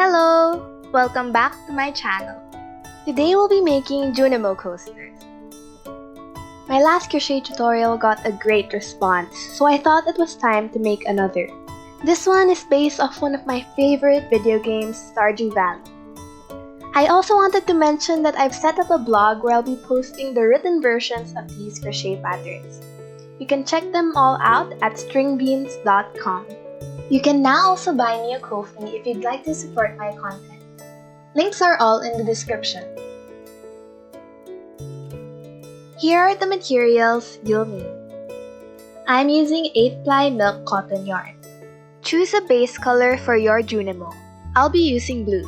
Hello! Welcome back to my channel. Today we'll be making Junimo coasters. My last crochet tutorial got a great response, so I thought it was time to make another. This one is based off one of my favorite video games, Stardew Valley. I also wanted to mention that I've set up a blog where I'll be posting the written versions of these crochet patterns. You can check them all out at stringbbeans.com. You can now also buy me a Ko-fi if you'd like to support my content. Links are all in the description. Here are the materials you'll need. I'm using 8-ply milk cotton yarn. Choose a base color for your Junimo. I'll be using blue.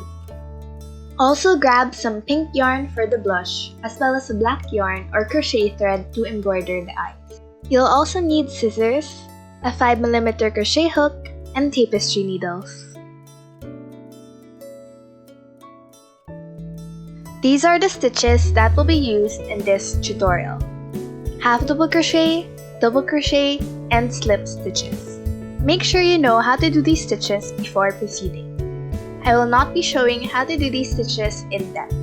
Also grab some pink yarn for the blush, as well as a black yarn or crochet thread to embroider the eyes. You'll also need scissors, a 5mm crochet hook, and tapestry needles. These are the stitches that will be used in this tutorial. Half double crochet, and slip stitches. Make sure you know how to do these stitches before proceeding. I will not be showing how to do these stitches in depth.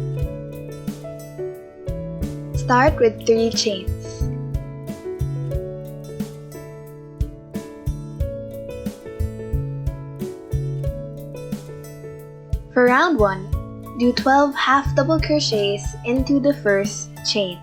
Start with 3 chains. For round 1, do 12 half double crochets into the first chain.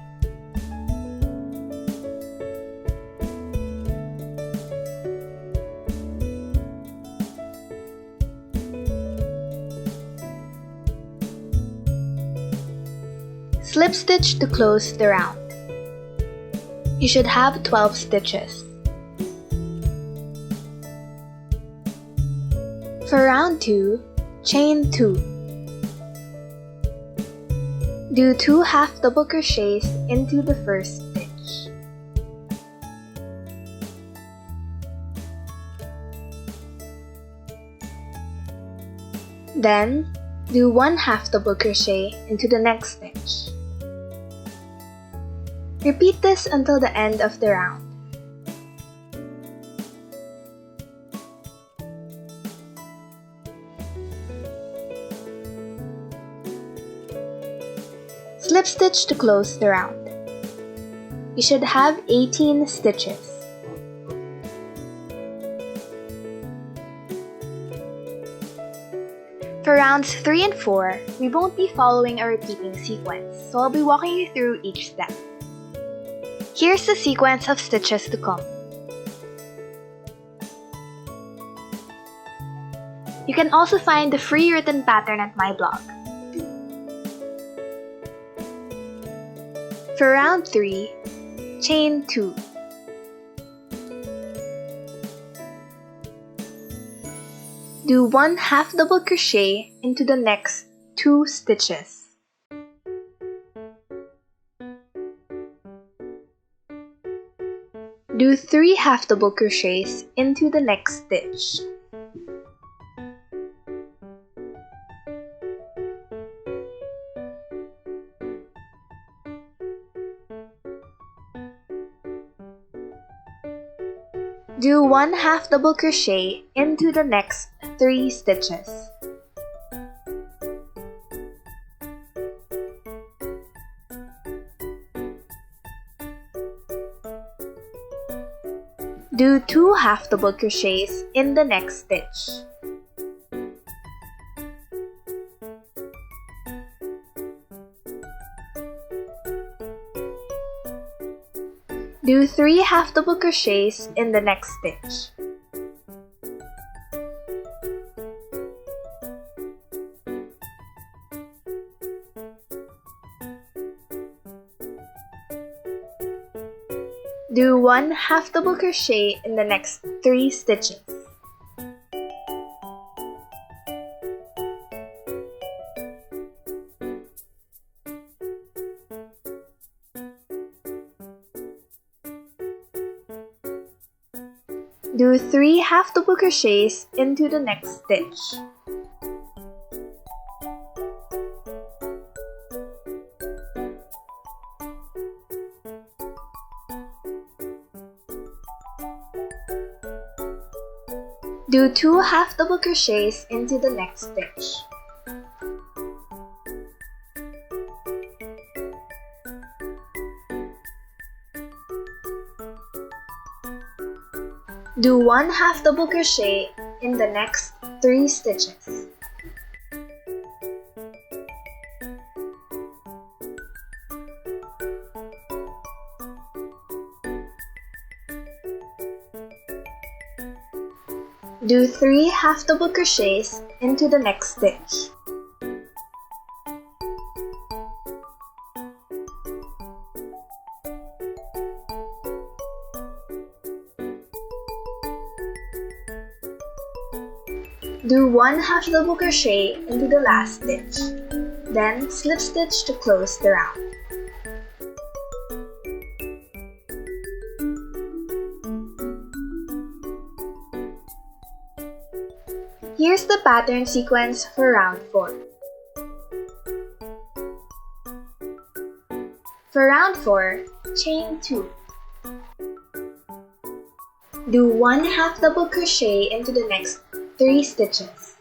Slip stitch to close the round. You should have 12 stitches. For round 2, chain 2. Do 2 half double crochets into the first stitch. Then, do 1 half double crochet into the next stitch. Repeat this until the end of the round. Slip stitch to close the round. You should have 18 stitches. For rounds 3 and 4, we won't be following a repeating sequence, so I'll be walking you through each step. Here's the sequence of stitches to come. You can also find the free written pattern at my blog. For round 3, chain 2. Do 1 half double crochet into the next 2 stitches. Do 3 half double crochets into the next stitch. Do 1 half double crochet into the next 3 stitches. Do 2 half double crochets in the next stitch. Do 3 half double crochets in the next stitch. Do 1 half double crochet in the next 3 stitches. Do 3 half double crochets into the next stitch. Do 2 half double crochets into the next stitch. Do 1/2 double crochet in the next 3 stitches. Do 3 half double crochets into the next stitch. Do 1/2 double crochet into the last stitch, then slip stitch to close the round. Here's the pattern sequence for round 4. For round 4, chain 2. Do 1/2 double crochet into the next 3 stitches.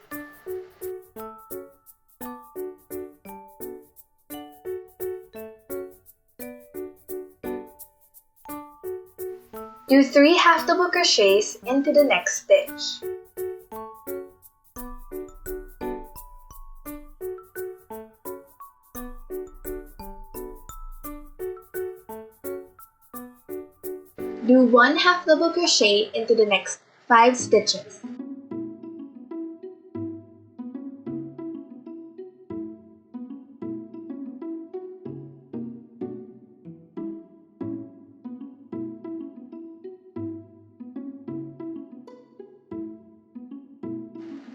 Do 3 half double crochets into the next stitch. Do 1/2 double crochet into the next 5 stitches.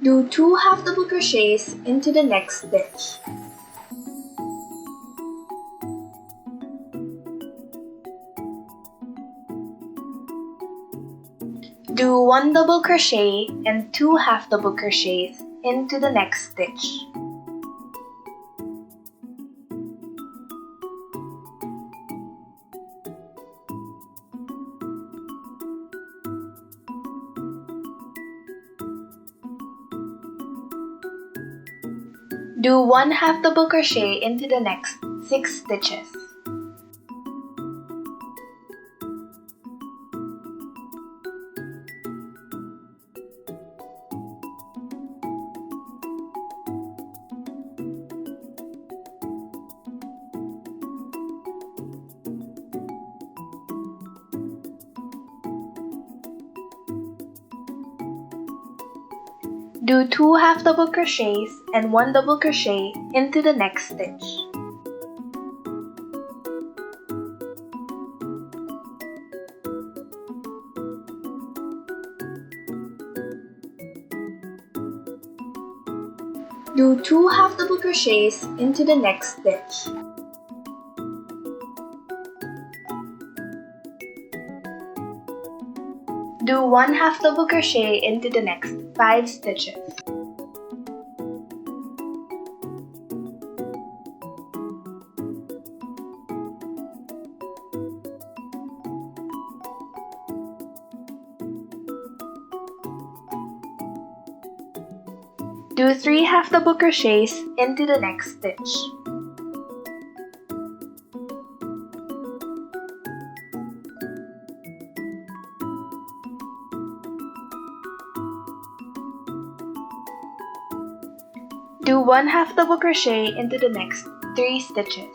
Do 2 half double crochets into the next stitch. Do 1 double crochet and 2 half double crochets into the next stitch. Do 1 half double crochet into the next 6 stitches. Do 2 half double crochets and 1 double crochet into the next stitch. Do 2 half double crochets into the next stitch. Do 1 half double crochet into the next 5 stitches. Do 3 half double crochets into the next stitch. Do 1 half double crochet into the next 3 stitches.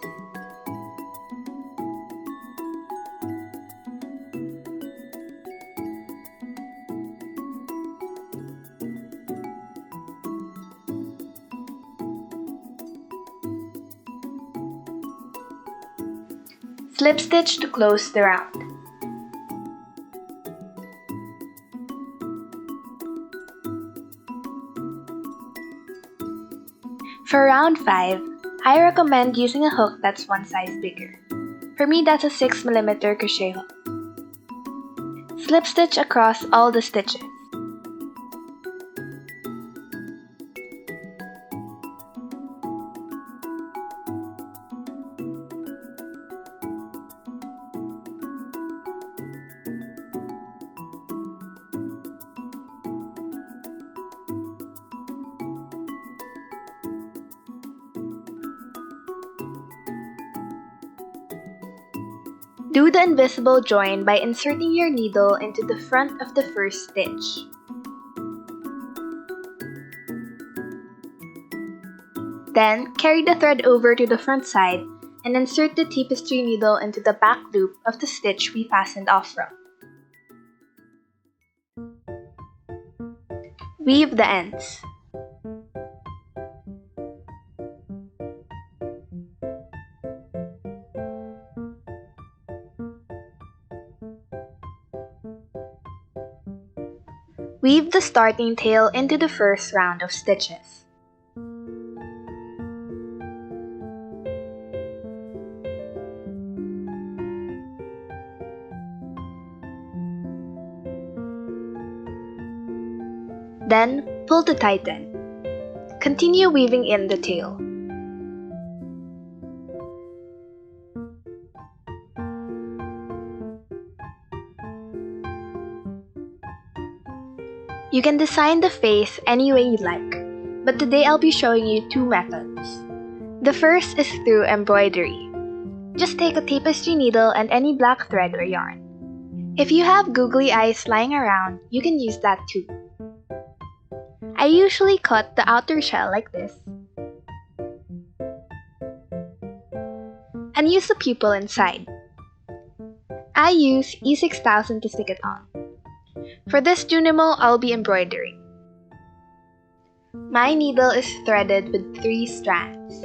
Slip stitch to close the round. For round 5, I recommend using a hook that's one size bigger. For me, that's a 6mm crochet hook. Slip stitch across all the stitches. Do the invisible join by inserting your needle into the front of the first stitch. Then, carry the thread over to the front side and insert the tapestry needle into the back loop of the stitch we fastened off from. Weave the ends. Weave the starting tail into the first round of stitches. Then, pull to tighten. Continue weaving in the tail. You can design the face any way you like, but today I'll be showing you two methods. The first is through embroidery. Just take a tapestry needle and any black thread or yarn. If you have googly eyes lying around, you can use that too. I usually cut the outer shell like this and use the pupil inside. I use E6000 to stick it on. For this Junimo, I'll be embroidering. My needle is threaded with 3 strands.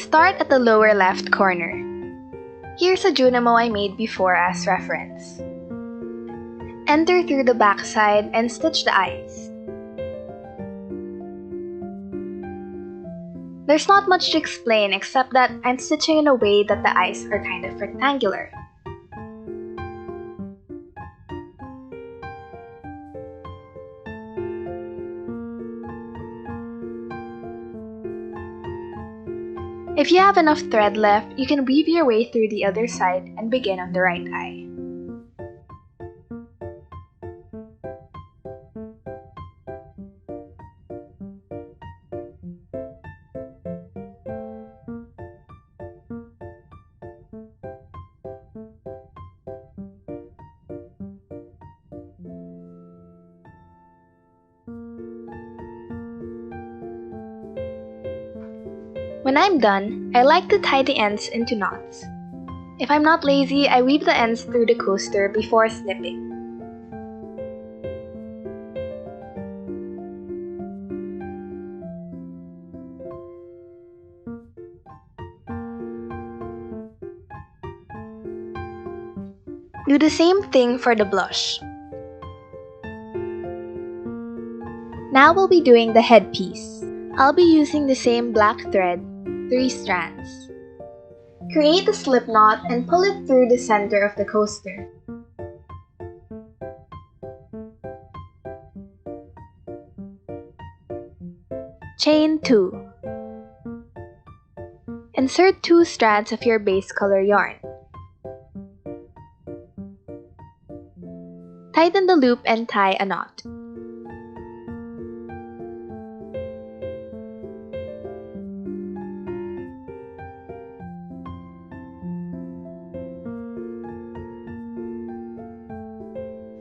Start at the lower left corner. Here's a Junimo I made before as reference. Enter through the back side and stitch the eyes. There's not much to explain except that I'm stitching in a way that the eyes are kind of rectangular. If you have enough thread left, you can weave your way through the other side and begin on the right eye. When I'm done, I like to tie the ends into knots. If I'm not lazy, I weave the ends through the coaster before snipping. Do the same thing for the blush. Now we'll be doing the headpiece. I'll be using the same black thread, 3 strands. Create a slip knot and pull it through the center of the coaster. Chain 2. Insert 2 strands of your base color yarn. Tighten the loop and tie a knot.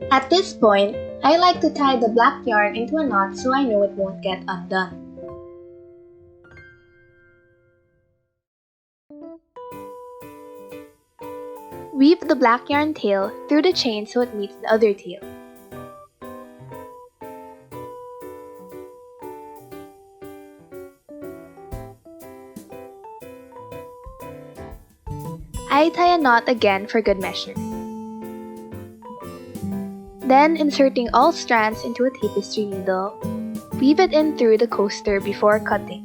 At this point, I like to tie the black yarn into a knot so I know it won't get undone. Weave the black yarn tail through the chain so it meets the other tail. I tie a knot again for good measure. Then, inserting all strands into a tapestry needle, weave it in through the coaster before cutting.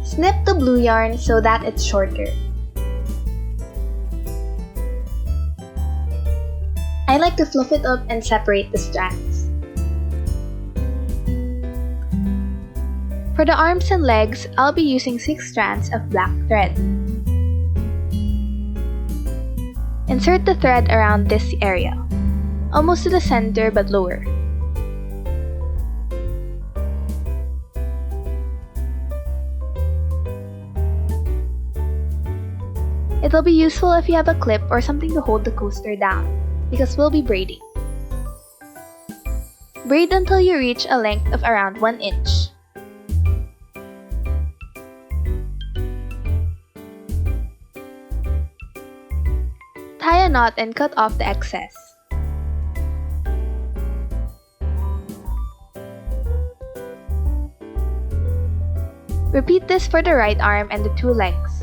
Snip the blue yarn so that it's shorter. I like to fluff it up and separate the strands. For the arms and legs, I'll be using 6 strands of black thread. Insert the thread around this area, almost to the center but lower. It'll be useful if you have a clip or something to hold the coaster down, because we'll be braiding. Braid until you reach a length of around 1 inch. Tie a knot and cut off the excess. Repeat this for the right arm and the 2 legs.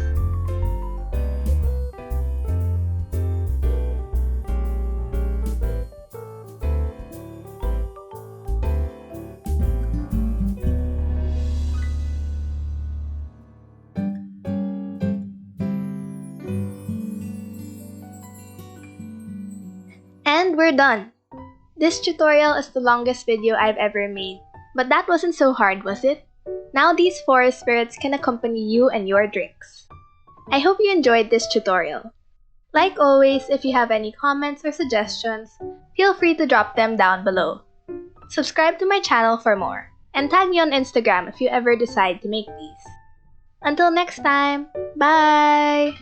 And we're done! This tutorial is the longest video I've ever made, but that wasn't so hard, was it? Now these forest spirits can accompany you and your drinks. I hope you enjoyed this tutorial. Like always, if you have any comments or suggestions, feel free to drop them down below. Subscribe to my channel for more, and tag me on Instagram if you ever decide to make these. Until next time, bye!